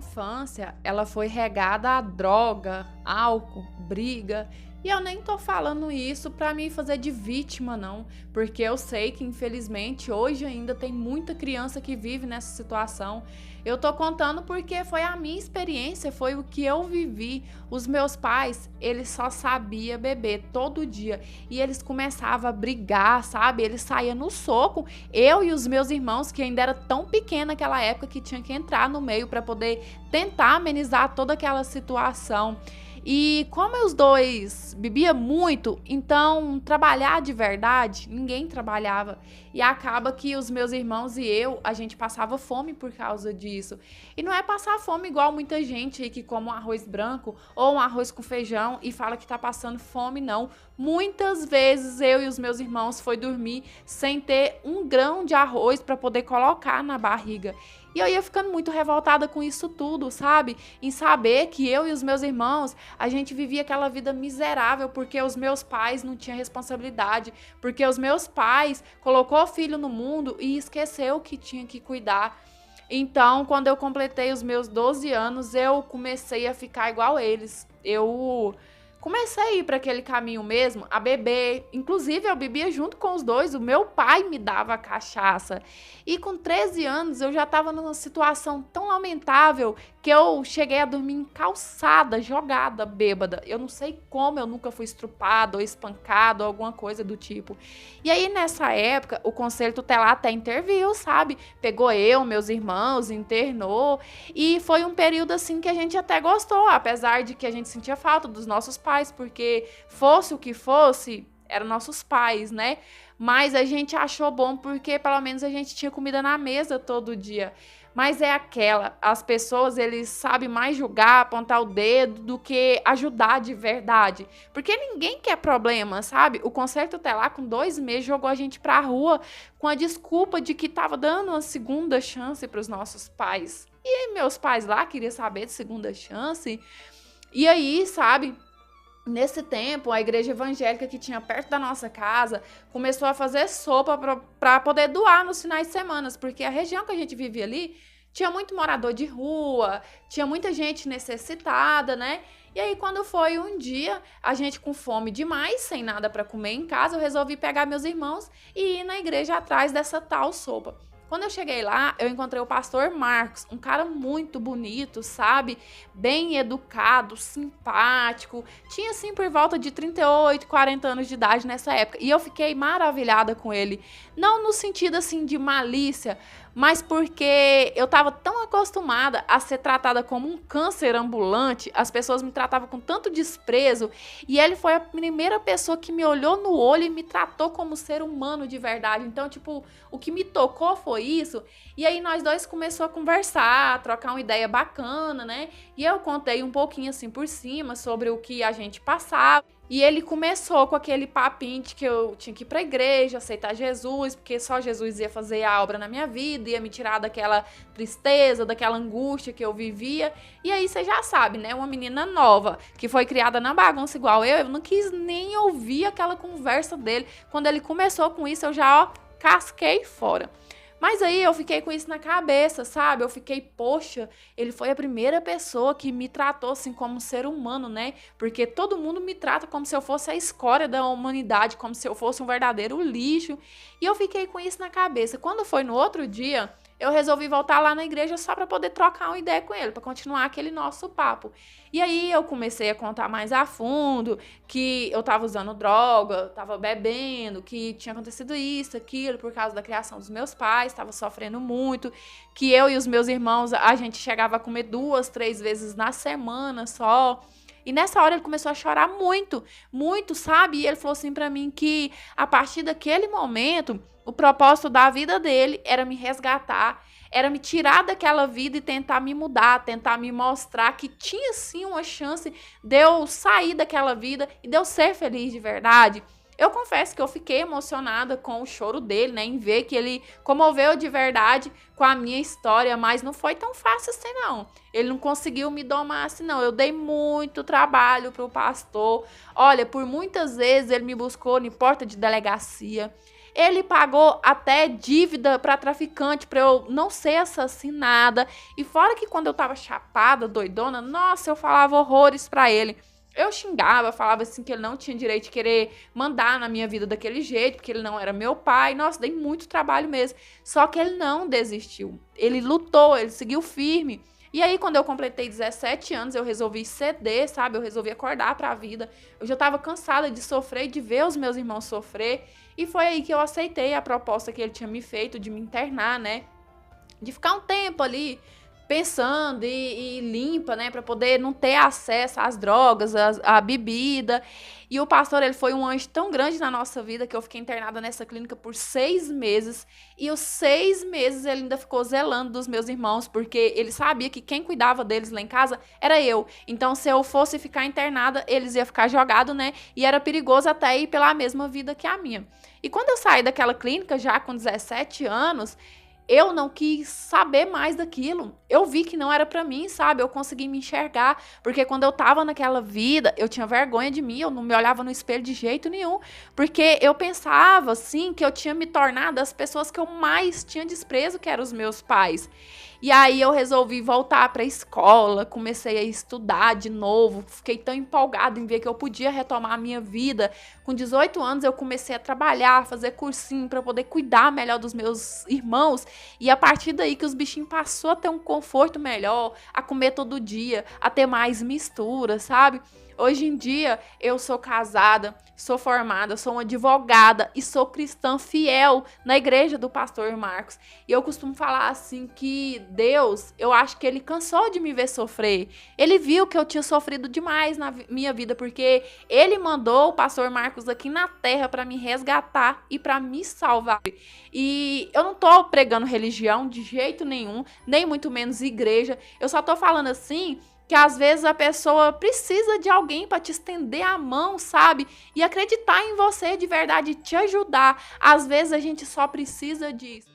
infância, ela foi regada a droga, álcool, briga. E eu nem tô falando isso pra me fazer de vítima, não, porque eu sei que infelizmente hoje ainda tem muita criança que vive nessa situação. Eu tô contando porque foi a minha experiência, foi o que eu vivi. Os meus pais, eles só sabiam beber todo dia e eles começavam a brigar, sabe? Eles saíam no soco. Eu e os meus irmãos, que ainda era tão pequena naquela época que tinha que entrar no meio para poder tentar amenizar toda aquela situação. E como os dois bebia muito, então trabalhar de verdade, ninguém trabalhava. E acaba que os meus irmãos e eu, a gente passava fome por causa disso. E não é passar fome igual muita gente aí que come um arroz branco ou um arroz com feijão e fala que tá passando fome, não. Muitas vezes eu e os meus irmãos foi dormir sem ter um grão de arroz para poder colocar na barriga. E eu ia ficando muito revoltada com isso tudo, sabe? Em saber que eu e os meus irmãos, a gente vivia aquela vida miserável porque os meus pais não tinham responsabilidade, porque os meus pais colocou o filho no mundo e esqueceu que tinha que cuidar. Então, quando eu completei os meus 12 anos, eu comecei a ficar igual eles. Eu comecei a ir para aquele caminho mesmo, a beber. Inclusive, eu bebia junto com os dois. O meu pai me dava cachaça. E com 13 anos, eu já estava numa situação tão lamentável que eu cheguei a dormir em calçada, jogada, bêbada. Eu não sei como eu nunca fui estrupada ou espancada ou alguma coisa do tipo. E aí, nessa época, o conselho tutelar até interviu, sabe? Pegou eu, meus irmãos, internou. E foi um período assim que a gente até gostou, apesar de que a gente sentia falta dos nossos pais, porque fosse o que fosse, eram nossos pais, né? Mas a gente achou bom porque pelo menos a gente tinha comida na mesa todo dia. Mas é aquela, as pessoas, eles sabem mais julgar, apontar o dedo do que ajudar de verdade. Porque ninguém quer problema, sabe? O conselho tutelar, com 2 meses, jogou a gente pra rua com a desculpa de que tava dando uma segunda chance pros nossos pais. E aí meus pais lá queriam saber de segunda chance. E aí, sabe? Nesse tempo, a igreja evangélica que tinha perto da nossa casa começou a fazer sopa para poder doar nos finais de semana, porque a região que a gente vivia ali tinha muito morador de rua, tinha muita gente necessitada, né? E aí, quando foi um dia, a gente com fome demais, sem nada para comer em casa, eu resolvi pegar meus irmãos e ir na igreja atrás dessa tal sopa. Quando eu cheguei lá, eu encontrei o pastor Marcos, um cara muito bonito, sabe? Bem educado, simpático. Tinha, assim, por volta de 38, 40 anos de idade nessa época. E eu fiquei maravilhada com ele. Não no sentido, assim, de malícia, mas porque eu estava tão acostumada a ser tratada como um câncer ambulante, as pessoas me tratavam com tanto desprezo, e ele foi a primeira pessoa que me olhou no olho e me tratou como ser humano de verdade. Então, tipo, o que me tocou foi isso, e aí nós dois começamos a conversar, a trocar uma ideia bacana, né? E eu contei um pouquinho assim por cima sobre o que a gente passava. E ele começou com aquele papinho de que eu tinha que ir pra igreja, aceitar Jesus, porque só Jesus ia fazer a obra na minha vida, ia me tirar daquela tristeza, daquela angústia que eu vivia. E aí você já sabe, né? Uma menina nova, que foi criada na bagunça igual eu não quis nem ouvir aquela conversa dele. Quando ele começou com isso, eu já, casquei fora. Mas aí eu fiquei com isso na cabeça, sabe? Eu fiquei, poxa, ele foi a primeira pessoa que me tratou assim como um ser humano, né? Porque todo mundo me trata como se eu fosse a escória da humanidade, como se eu fosse um verdadeiro lixo. E eu fiquei com isso na cabeça. Quando foi no outro dia, eu resolvi voltar lá na igreja só para poder trocar uma ideia com ele, para continuar aquele nosso papo. E aí eu comecei a contar mais a fundo que eu tava usando droga, tava bebendo, que tinha acontecido isso, aquilo, por causa da criação dos meus pais, tava sofrendo muito, que eu e os meus irmãos, a gente chegava a comer 2, 3 vezes na semana só. E nessa hora ele começou a chorar muito, muito, sabe? E ele falou assim pra mim que a partir daquele momento, o propósito da vida dele era me resgatar, era me tirar daquela vida e tentar me mudar, tentar me mostrar que tinha sim uma chance de eu sair daquela vida e de eu ser feliz de verdade. Eu confesso que eu fiquei emocionada com o choro dele, né, em ver que ele comoveu de verdade com a minha história, mas não foi tão fácil assim, não. Ele não conseguiu me domar assim, não. Eu dei muito trabalho pro pastor. Olha, por muitas vezes ele me buscou em porta de delegacia. Ele pagou até dívida para traficante para eu não ser assassinada. E fora que quando eu tava chapada, doidona, nossa, eu falava horrores para ele. Eu xingava, falava assim que ele não tinha direito de querer mandar na minha vida daquele jeito, porque ele não era meu pai. Nossa, dei muito trabalho mesmo. Só que ele não desistiu. Ele lutou, ele seguiu firme. E aí, quando eu completei 17 anos, eu resolvi ceder, sabe? Eu resolvi acordar pra vida. Eu já tava cansada de sofrer, de ver os meus irmãos sofrer. E foi aí que eu aceitei a proposta que ele tinha me feito de me internar, né? De ficar um tempo ali pensando e limpa, né, para poder não ter acesso às drogas, à bebida. E o pastor, ele foi um anjo tão grande na nossa vida que eu fiquei internada nessa clínica por 6 meses. E os 6 meses ele ainda ficou zelando dos meus irmãos, porque ele sabia que quem cuidava deles lá em casa era eu. Então, se eu fosse ficar internada, eles iam ficar jogados, né? E era perigoso até ir pela mesma vida que a minha. E quando eu saí daquela clínica, já com 17 anos, eu não quis saber mais daquilo. Eu vi que não era pra mim, sabe? Eu consegui me enxergar, porque quando eu tava naquela vida, eu tinha vergonha de mim, eu não me olhava no espelho de jeito nenhum, porque eu pensava, assim, que eu tinha me tornado as pessoas que eu mais tinha desprezo, que eram os meus pais. E aí eu resolvi voltar para a escola, comecei a estudar de novo, fiquei tão empolgada em ver que eu podia retomar a minha vida. Com 18 anos eu comecei a trabalhar, fazer cursinho para poder cuidar melhor dos meus irmãos. E a partir daí que os bichinhos passou a ter um conforto melhor, a comer todo dia, a ter mais mistura, sabe? Hoje em dia, eu sou casada, sou formada, sou uma advogada e sou cristã fiel na igreja do pastor Marcos. E eu costumo falar assim que Deus, eu acho que ele cansou de me ver sofrer. Ele viu que eu tinha sofrido demais na minha vida, porque ele mandou o pastor Marcos aqui na terra para me resgatar e para me salvar. E eu não tô pregando religião de jeito nenhum, nem muito menos igreja. Eu só tô falando assim que às vezes a pessoa precisa de alguém para te estender a mão, sabe? E acreditar em você de verdade, te ajudar. Às vezes a gente só precisa disso.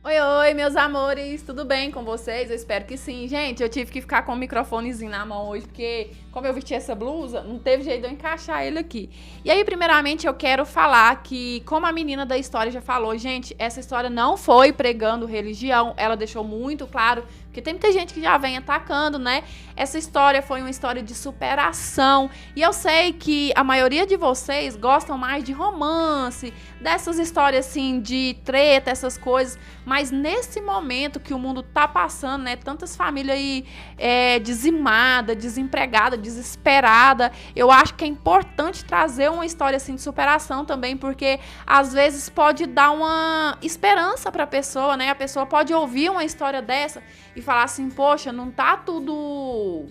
Oi, oi, meus amores, tudo bem com vocês? Eu espero que sim. Gente, eu tive que ficar com o microfonezinho na mão hoje, porque como eu vesti essa blusa, não teve jeito de eu encaixar ele aqui. E aí, primeiramente, eu quero falar que, como a menina da história já falou, gente, essa história não foi pregando religião, ela deixou muito claro, porque tem muita gente que já vem atacando, né? Essa história foi uma história de superação, e eu sei que a maioria de vocês gostam mais de romance, dessas histórias assim, de treta, essas coisas, mas nesse momento que o mundo tá passando, né, tantas famílias aí dizimadas, desempregadas, desesperada, eu acho que é importante trazer uma história assim de superação também, porque às vezes pode dar uma esperança para a pessoa, né? A pessoa pode ouvir uma história dessa e falar assim, poxa, não tá tudo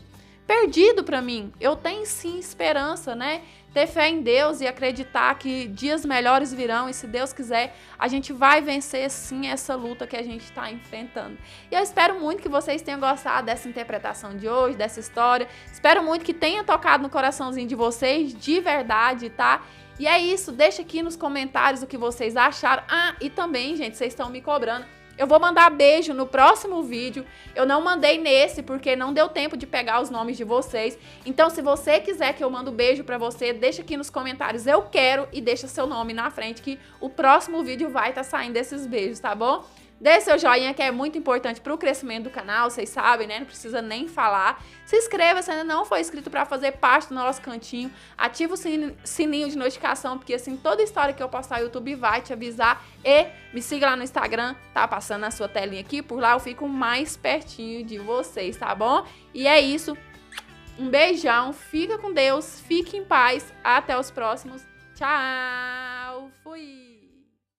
perdido para mim. Eu tenho sim esperança, né? Ter fé em Deus e acreditar que dias melhores virão e, se Deus quiser, a gente vai vencer sim essa luta que a gente está enfrentando. E eu espero muito que vocês tenham gostado dessa interpretação de hoje, dessa história. Espero muito que tenha tocado no coraçãozinho de vocês, de verdade, tá? E é isso, deixa aqui nos comentários o que vocês acharam. Ah, e também, gente, vocês estão me cobrando. Eu vou mandar beijo no próximo vídeo. Eu não mandei nesse porque não deu tempo de pegar os nomes de vocês. Então, se você quiser que eu mande beijo pra você, deixa aqui nos comentários eu quero e deixa seu nome na frente que o próximo vídeo vai estar saindo desses beijos, tá bom? Dê seu joinha, que é muito importante para o crescimento do canal, vocês sabem, né? Não precisa nem falar. Se inscreva se ainda não for inscrito para fazer parte do nosso cantinho. Ativa o sininho de notificação, porque assim, toda história que eu postar no YouTube vai te avisar. E me siga lá no Instagram, tá passando na sua telinha aqui. Por lá eu fico mais pertinho de vocês, tá bom? E é isso. Um beijão, fica com Deus, fique em paz. Até os próximos. Tchau! Fui!